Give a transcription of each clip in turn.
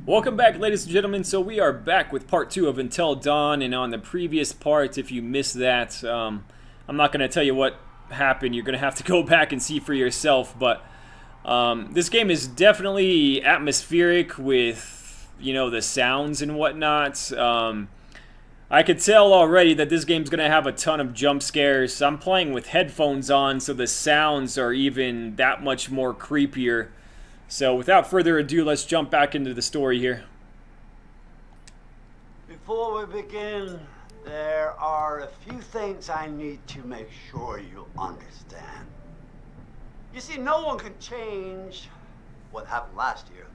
Welcome back, ladies and gentlemen. So we are back with part 2 of Until Dawn, and on the previous part, if you missed that, I'm not going to tell you what happened. You're going to have to go back and see for yourself, but this game is definitely atmospheric with, you know, the sounds and whatnot. I could tell already that this game's going to have a ton of jump scares. I'm playing with headphones on, so the sounds are even that much more creepier. So without further ado, let's jump back into the story here. Before we begin, there are a few things I need to make sure you understand. You see, no one can change what happened last year.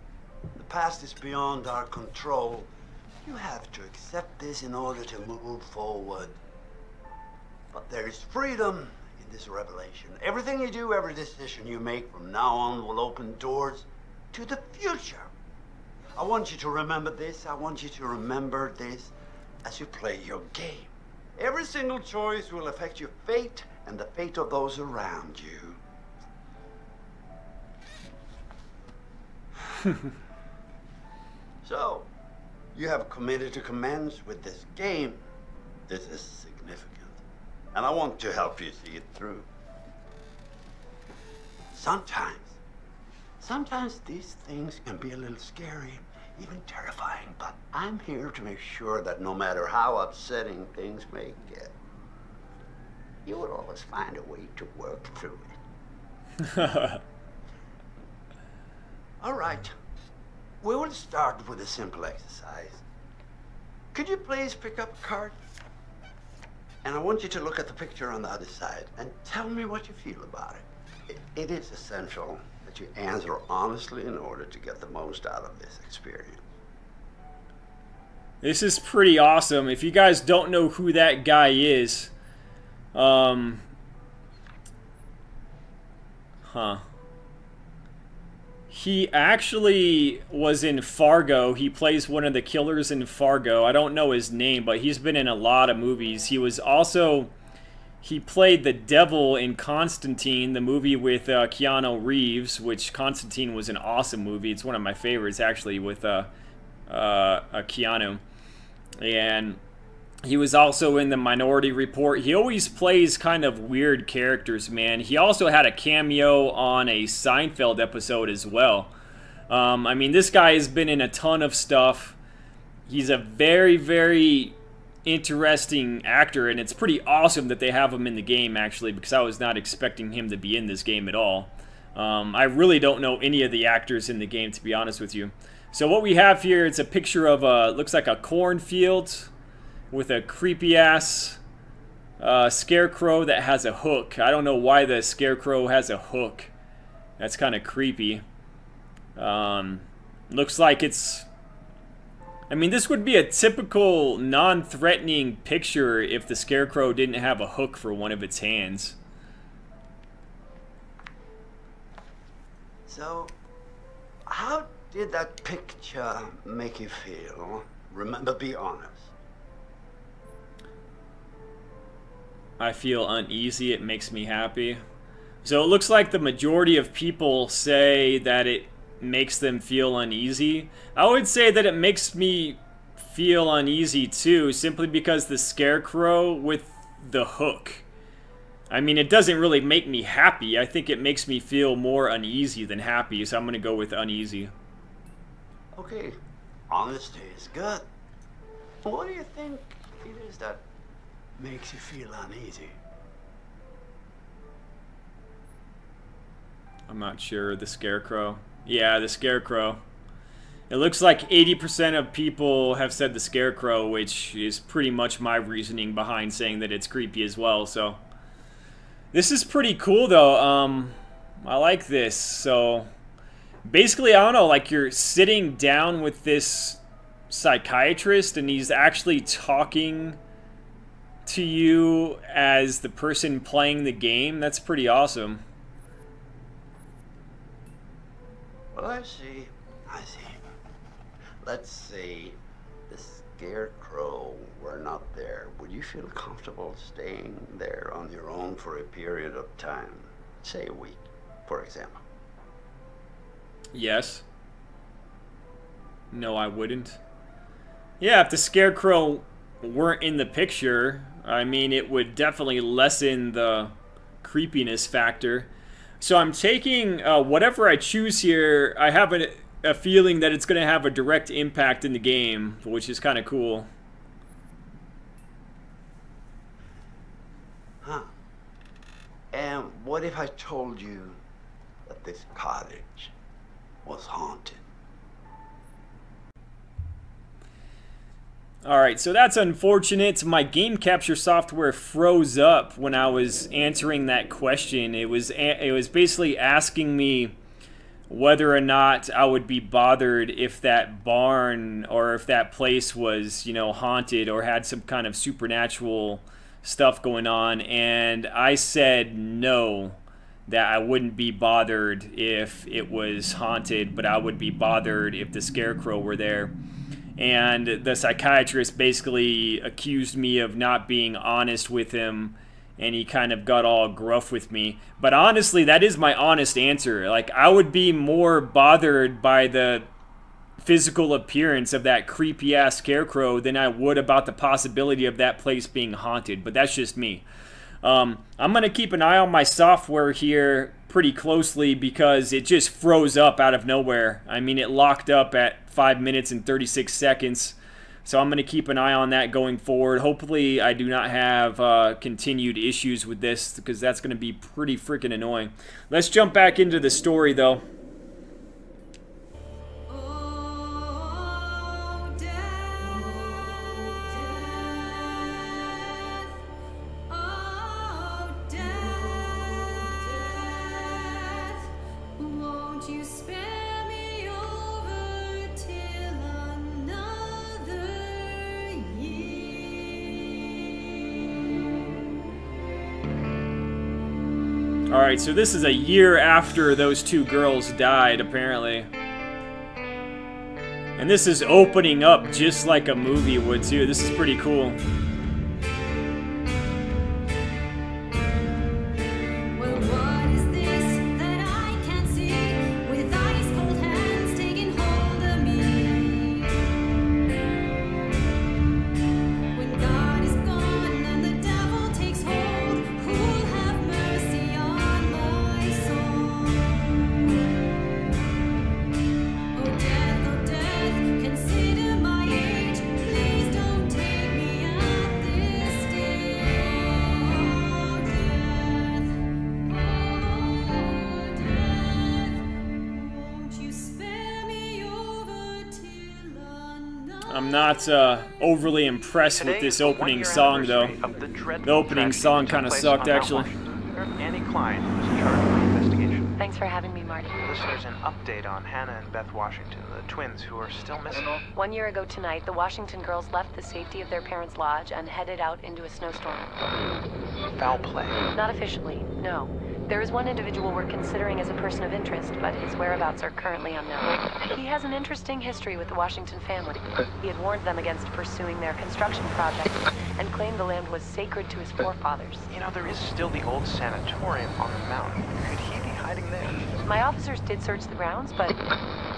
The past is beyond our control. You have to accept this in order to move forward. But there is freedom in this revelation. Everything you do, every decision you make from now on will open doors to the future. I want you to remember this. I want you to remember this as you play your game. Every single choice will affect your fate and the fate of those around you. So, you have committed to commence with this game. This is significant. And I want to help you see it through. Sometimes these things can be a little scary, even terrifying, but I'm here to make sure that no matter how upsetting things may get, you will always find a way to work through it. All right. We will start with a simple exercise. Could you please pick up a card? And I want you to look at the picture on the other side and tell me what you feel about it. It is essential that you answer honestly in order to get the most out of this experience. This is pretty awesome. If you guys don't know who that guy is, he actually was in Fargo. He plays one of the killers in Fargo. I don't know his name, but he's been in a lot of movies. He played the devil in Constantine, the movie with Keanu Reeves, which Constantine was an awesome movie. It's one of my favorites, actually, with Keanu. And he was also in the Minority Report. He always plays kind of weird characters, man. He also had a cameo on a Seinfeld episode as well. I mean, this guy has been in a ton of stuff. He's a very, very interesting actor, and it's pretty awesome that they have him in the game, actually, because I was not expecting him to be in this game at all. I really don't know any of the actors in the game, to be honest with you. So what we have here, it's a picture of looks like a cornfield with a creepy-ass scarecrow that has a hook. I don't know why the scarecrow has a hook. That's kind of creepy. Looks like it's... I mean, this would be a typical non-threatening picture if the scarecrow didn't have a hook for one of its hands. So, how did that picture make you feel? Remember, be honest. I feel uneasy. It makes me happy. So it looks like the majority of people say that it makes them feel uneasy. I would say that it makes me feel uneasy too, simply because the scarecrow with the hook. I mean, it doesn't really make me happy. I think it makes me feel more uneasy than happy, so I'm gonna go with uneasy. Okay, honesty is good. What do you think it is that makes you feel uneasy? I'm not sure. The scarecrow. Yeah, the scarecrow. It looks like 80% of people have said the scarecrow, which is pretty much my reasoning behind saying that it's creepy as well. So this is pretty cool, though. I like this. So basically, I don't know, like you're sitting down with this psychiatrist and he's actually talking to you as the person playing the game. That's pretty awesome. Well, I see. Let's say the scarecrow were not there. Would you feel comfortable staying there on your own for a period of time? Say a week, for example. Yes. No, I wouldn't. Yeah, if the Scarecrow weren't in the picture, I mean, it would definitely lessen the creepiness factor. So I'm taking whatever I choose here. I have a feeling that it's going to have a direct impact in the game, which is kind of cool. Huh. And what if I told you that this cottage was haunted? Alright, so that's unfortunate. My game capture software froze up when I was answering that question. It was basically asking me whether or not I would be bothered if that barn or if that place was, you know, haunted or had some kind of supernatural stuff going on, and I said no, that I wouldn't be bothered if it was haunted, but I would be bothered if the Scarecrow were there. And the psychiatrist basically accused me of not being honest with him, and he kind of got all gruff with me. But honestly, that is my honest answer. Like, I would be more bothered by the physical appearance of that creepy-ass Scarecrow than I would about the possibility of that place being haunted. But that's just me. I'm going to keep an eye on my software here pretty closely because it just froze up out of nowhere. I mean, it locked up at 5 minutes and 36 seconds. So I'm going to keep an eye on that going forward. Hopefully I do not have continued issues with this because that's going to be pretty freaking annoying. Let's jump back into the story though. Alright, so this is a year after those two girls died, apparently. And this is opening up just like a movie would, too. This is pretty cool. I'm not overly impressed with this opening song, though. The opening song kind of sucked, actually. Thanks for having me, Marty. Listeners, an update on Hannah and Beth Washington, the twins who are still missing. 1 year ago tonight, the Washington girls left the safety of their parents' lodge and headed out into a snowstorm. Foul play. Not officially, no. There is one individual we're considering as a person of interest, but his whereabouts are currently unknown. He has an interesting history with the Washington family. He had warned them against pursuing their construction project and claimed the land was sacred to his forefathers. You know, there is still the old sanatorium on the mountain. Could he be hiding there? My officers did search the grounds, but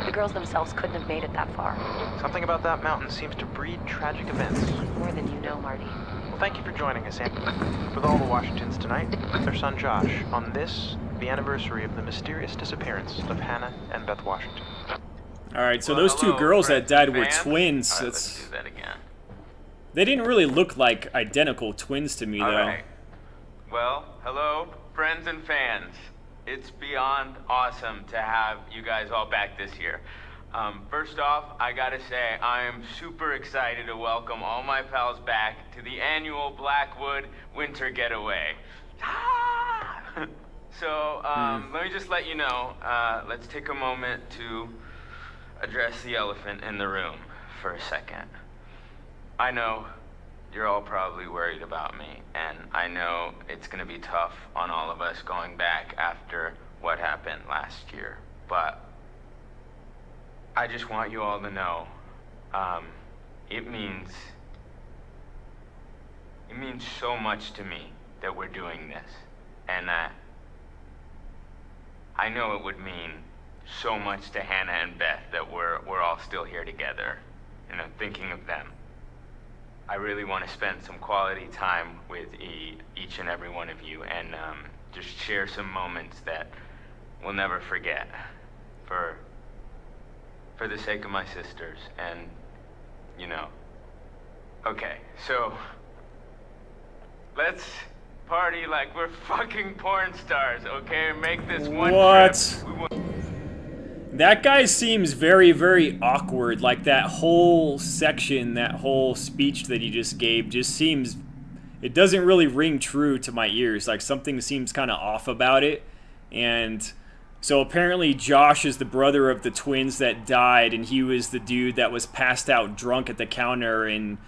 the girls themselves couldn't have made it that far. Something about that mountain seems to breed tragic events. More than you know, Marty. Well, thank you for joining us, Andy. With all the Washingtons tonight, their son Josh, on this, the anniversary of the mysterious disappearance of Hannah and Beth Washington. Alright, so those two girls that died were twins. Alright, let's do that again. They didn't really look like identical twins to me, though. Alright. Well, hello, friends and fans. It's beyond awesome to have you guys all back this year. First off, I gotta say, I am super excited to welcome all my pals back to the annual Blackwood Winter Getaway. Ah! So, let me just let you know, let's take a moment to address the elephant in the room for a second. I know you're all probably worried about me, and I know it's gonna be tough on all of us going back after what happened last year, but I just want you all to know, it means so much to me that we're doing this, and that I know it would mean so much to Hannah and Beth that we're all still here together. You know, thinking of them. I really want to spend some quality time with each and every one of you and just share some moments that we'll never forget for the sake of my sisters and, you know. Okay, so let's party like we're fucking porn stars, okay? Make this one trip. That guy seems very, very awkward. Like, that whole section, that whole speech that he just gave just seems... It doesn't really ring true to my ears. Like, something seems kind of off about it. And so apparently Josh is the brother of the twins that died, and he was the dude that was passed out drunk at the counter. And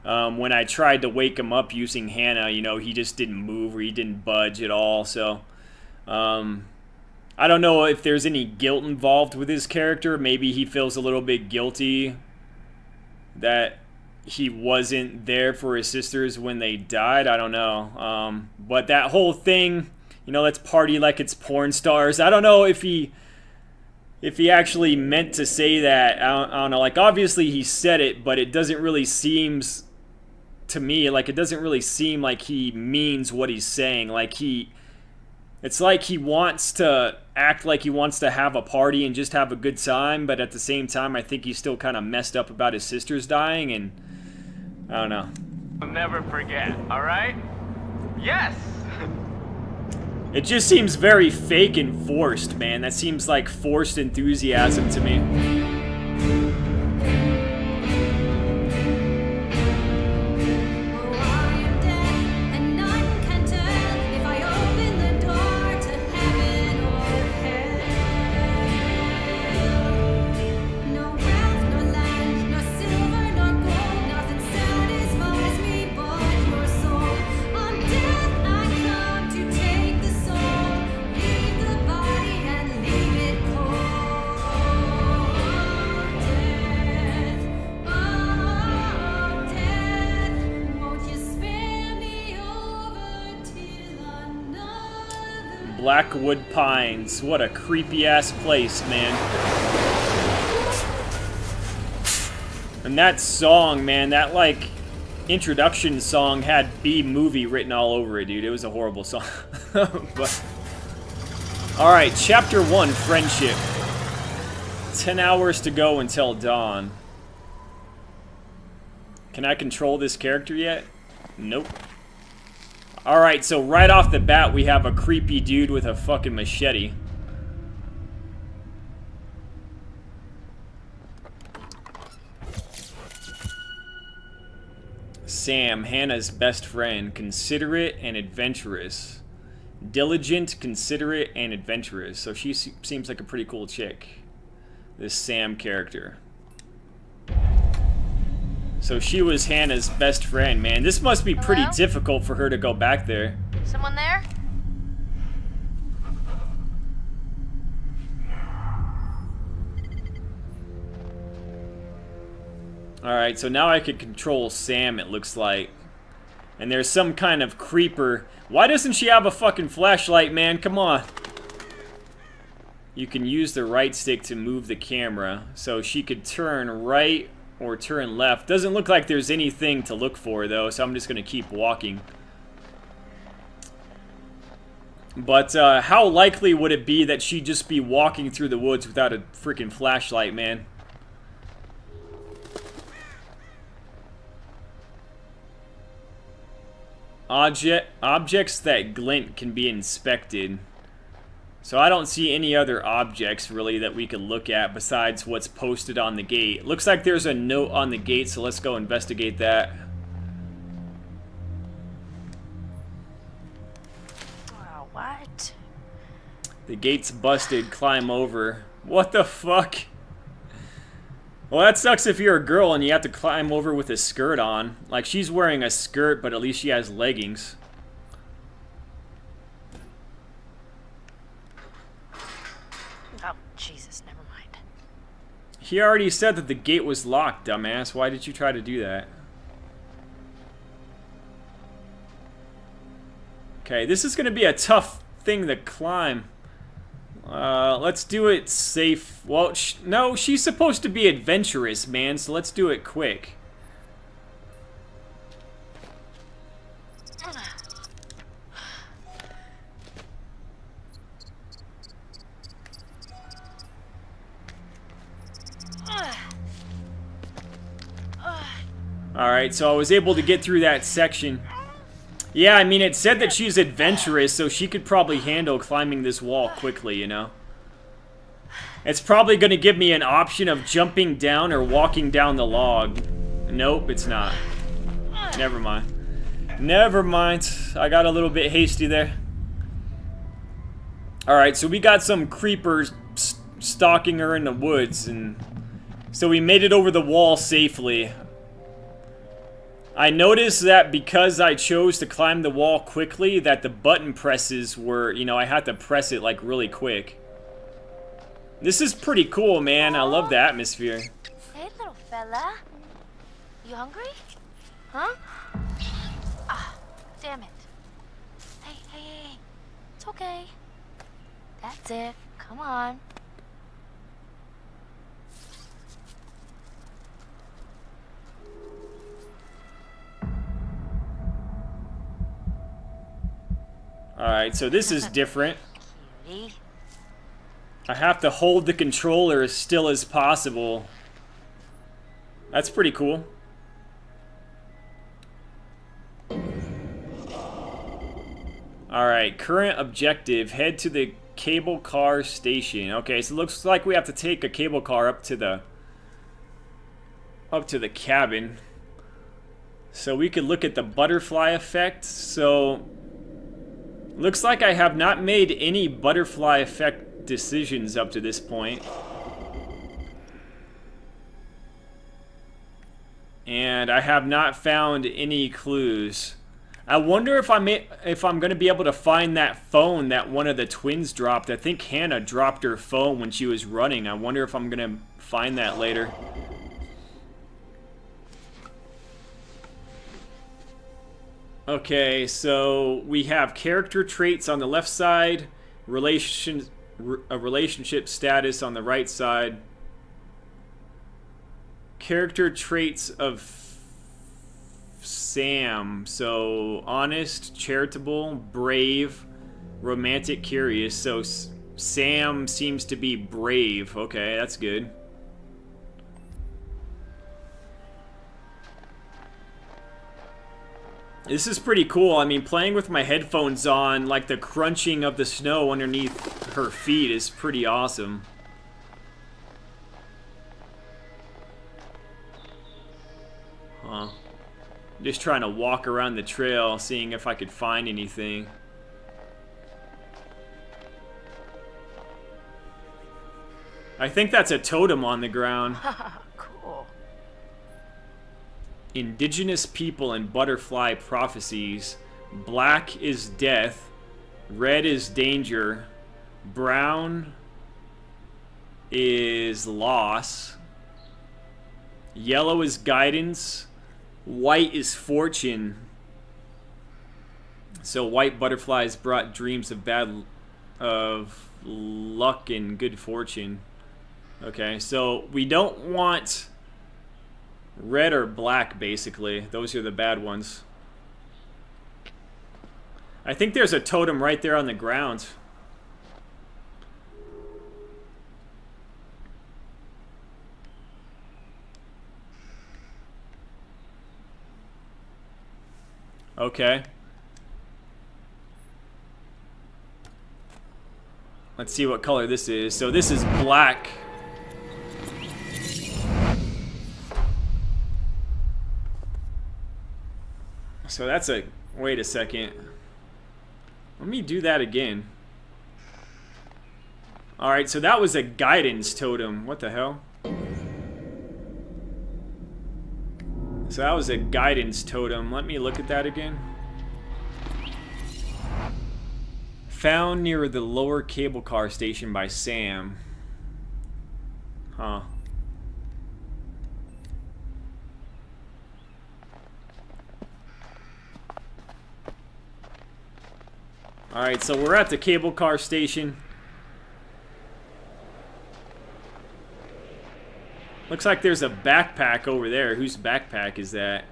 when I tried to wake him up using Hannah, you know, he just didn't move or he didn't budge at all. So... I don't know if there's any guilt involved with his character. Maybe he feels a little bit guilty that he wasn't there for his sisters when they died. I don't know. But that whole thing, you know, let's party like it's porn stars. I don't know if he actually meant to say that. I don't know. Like, obviously he said it, but it doesn't really seems to me like it doesn't really seem like he means what he's saying. Like it's like he wants to act like he wants to have a party and just have a good time, but at the same time, I think he's still kind of messed up about his sisters dying, and I don't know. I'll never forget, alright? Yes! It just seems very fake and forced, man. That seems like forced enthusiasm to me. Blackwood Pines. What a creepy-ass place, man. And that song, man, that, like, introduction song had B-movie written all over it, dude. It was a horrible song. But... Alright, Chapter 1, Friendship. 10 hours to go until dawn. Can I control this character yet? Nope. Alright, so right off the bat, we have a creepy dude with a fucking machete. Sam, Hannah's best friend. Considerate and adventurous. Diligent, considerate, and adventurous. So she seems like a pretty cool chick. This Sam character. So she was Hannah's best friend, man. This must be pretty difficult for her to go back there. Someone there? Alright, so now I can control Sam, it looks like. And there's some kind of creeper. Why doesn't she have a fucking flashlight, man? Come on. You can use the right stick to move the camera. So she could turn right or turn left. Doesn't look like there's anything to look for, though, so I'm just going to keep walking. But how likely would it be that she'd just be walking through the woods without a freaking flashlight, man? Objects that glint can be inspected. So I don't see any other objects, really, that we could look at besides what's posted on the gate. Looks like there's a note on the gate, so let's go investigate that. What? The gate's busted. Climb over. What the fuck? Well, that sucks if you're a girl and you have to climb over with a skirt on. Like, she's wearing a skirt, but at least she has leggings. Oh, Jesus, never mind. He already said that the gate was locked, dumbass. Why did you try to do that? Okay, this is going to be a tough thing to climb. Let's do it safe. Well, no, she's supposed to be adventurous, man, so let's do it quick. Alright, so I was able to get through that section. Yeah, I mean, it said that she's adventurous, so she could probably handle climbing this wall quickly, you know? It's probably going to give me an option of jumping down or walking down the log. Nope, it's not. Never mind. Never mind. I got a little bit hasty there. Alright, so we got some creepers stalking her in the woods, and so we made it over the wall safely. I noticed that because I chose to climb the wall quickly, that the button presses were, you know, I had to press it like really quick. This is pretty cool, man. I love the atmosphere. Hey, little fella. You hungry? Huh? Ah, damn it. Hey, hey, hey. It's okay. That's it. Come on. Alright, so this is different. Cutie. I have to hold the controller as still as possible. That's pretty cool. Alright, current objective. Head to the cable car station. Okay, so it looks like we have to take a cable car up to the cabin. So we could look at the butterfly effect. So looks like I have not made any butterfly effect decisions up to this point. And I have not found any clues. I wonder if I'm going to be able to find that phone that one of the twins dropped. I think Hannah dropped her phone when she was running. I wonder if I'm going to find that later. Okay, so we have character traits on the left side, relationship status on the right side. Character traits of Sam. So honest, charitable, brave, romantic, curious. So Sam seems to be brave. Okay, that's good. This is pretty cool. I mean, playing with my headphones on, like the crunching of the snow underneath her feet is pretty awesome. Huh. Just trying to walk around the trail, seeing if I could find anything. I think that's a totem on the ground. Cool. Indigenous people and butterfly prophecies. Black is death. Red is danger. Brown is loss. Yellow is guidance. White is fortune. So white butterflies brought dreams of luck and good fortune. Okay, so we don't want red or black, basically. Those are the bad ones. I think there's a totem right there on the ground. Okay. Let's see what color this is. So this is black. So that's a... Wait a second. Let me do that again. Alright, so that was a guidance totem. What the hell? So that was a guidance totem. Let me look at that again. Found near the lower cable car station by Sam. Huh. Alright, so we're at the cable car station. Looks like there's a backpack over there. Whose backpack is that?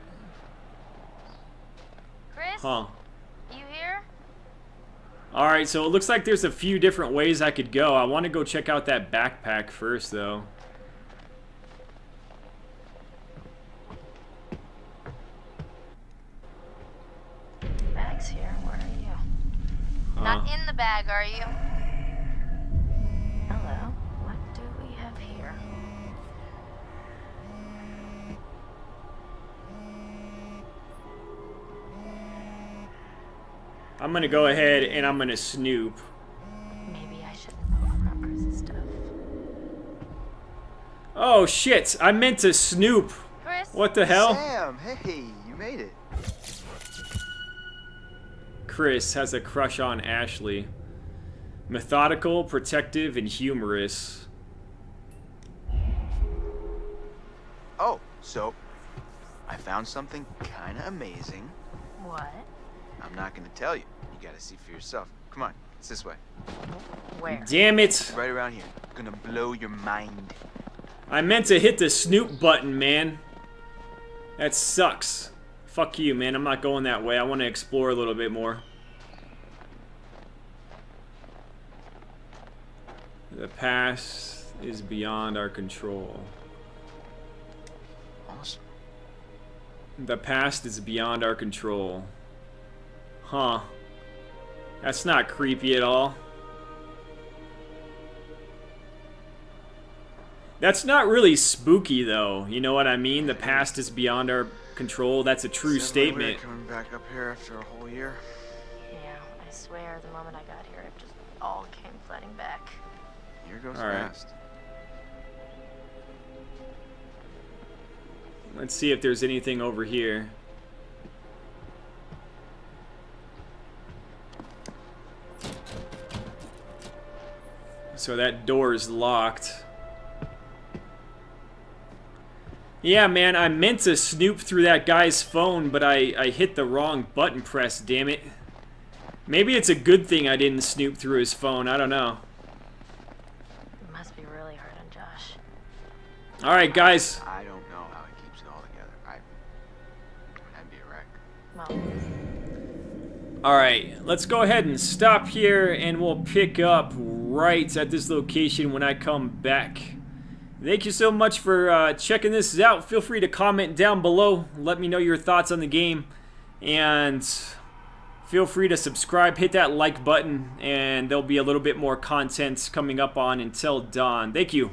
Chris? Huh. You here? Alright, so it looks like there's a few different ways I could go. I want to go check out that backpack first, though. Bag's here. Where are you? Not in the bag, are you? Hello. What do we have here? I'm gonna go ahead and I'm gonna snoop. Maybe I shouldn't poke around Chris's stuff. Oh shit! I meant to snoop. Chris? What the hell? Sam, hey, you made it. Chris has a crush on Ashley. Methodical, protective, and humorous. Oh, so I found something kind of amazing. What? I'm not gonna tell you. You gotta see for yourself. Come on, it's this way. Where? Damn it! Right around here. Gonna blow your mind. I meant to hit the snoop button, man. That sucks. Fuck you, man. I'm not going that way. I want to explore a little bit more. The past is beyond our control. Awesome. The past is beyond our control. Huh. That's not creepy at all. That's not really spooky, though. You know what I mean? The past is beyond our control. That's a true statement. Coming back up here after a whole year. Yeah, I swear the moment I got here, it just all came flooding back. Year goes All right. fast. Let's see if there's anything over here. So that door is locked. Yeah, man, I meant to snoop through that guy's phone, but I hit the wrong button press, damn it. Maybe it's a good thing I didn't snoop through his phone, I don't know. It must be really hard on Josh. Alright, guys. I don't know how he keeps it all together. I'd be a wreck. Well, Alright, let's go ahead and stop here, and we'll pick up right at this location when I come back. Thank you so much for checking this out. Feel free to comment down below. Let me know your thoughts on the game. And feel free to subscribe, hit that like button, and there'll be a little bit more content coming up on Until Dawn. Thank you.